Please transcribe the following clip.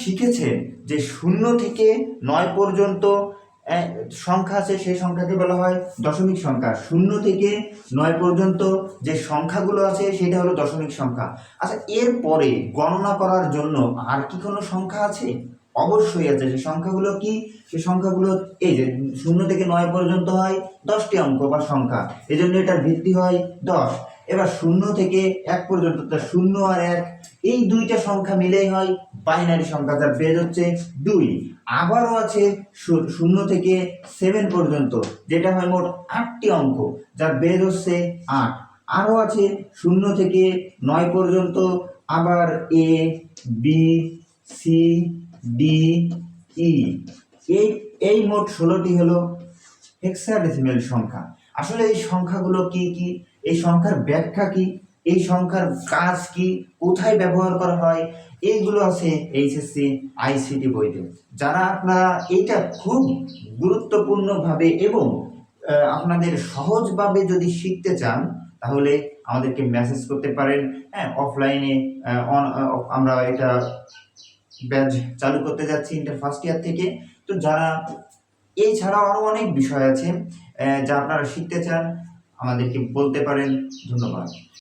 শিখেছে যে 0 থেকে 9 পর্যন্ত সংখ্যা আছে, সেই সংখ্যাকে বলা হয় দশমিক সংখ্যা। 0 থেকে 9 পর্যন্ত যে সংখ্যাগুলো আছে সেটা হলো দশমিক সংখ্যা। আচ্ছা, এরপরে গণনা করার জন্য আর কি কোনো সংখ্যা আছে? অবশ্যই আছে। সেই সংখ্যাগুলো কি? সেই সংখ্যাগুলো এই যে 0 থেকে 9 পর্যন্ত হয় 10টি অঙ্ক বা সংখ্যা, এই জন্য এটার ভিত্তি হয় 10। এবার 0 থেকে 1 পর্যন্ত, 0 আর 1 এই দুইটা সংখ্যা মিলেই হয় বাইনারি সংখ্যা, যার বেজ হচ্ছে 2। আবারও আছে 0 থেকে 7 পর্যন্ত, যেটা হয় মোট 8টি অঙ্ক, যার বেজ হচ্ছে 8। আরও আছে 0 থেকে 9 পর্যন্ত, আবার A B C D E, এই মোট 16টি হলো হেক্সাডেসিমেল সংখ্যা। আসলে এই সংখ্যাগুলো কি কি, এই সংখ্যার ব্যাখ্যা কি, এই সংখ্যার কাজ কি, কোথায় ব্যবহার করা হয়, এইগুলো আছে এইচএসসি আইসিটি বইতে। যারা আপনারা এটা খুব গুরুত্বপূর্ণভাবে এবং আপনাদের সহজভাবে যদি শিখতে চান, তাহলে আমাদেরকে মেসেজ করতে পারেন। হ্যাঁ, অফলাইনে আমরা এটা ব্যাচ চালু করতে যাচ্ছি ইন্টার ফার্স্ট ইয়ার থেকে। তো যারা এছাড়াও আরো অনেক বিষয় আছে যা আপনারা শিখতে চান, আমাদেরকে বলতে পারেন। ধন্যবাদ।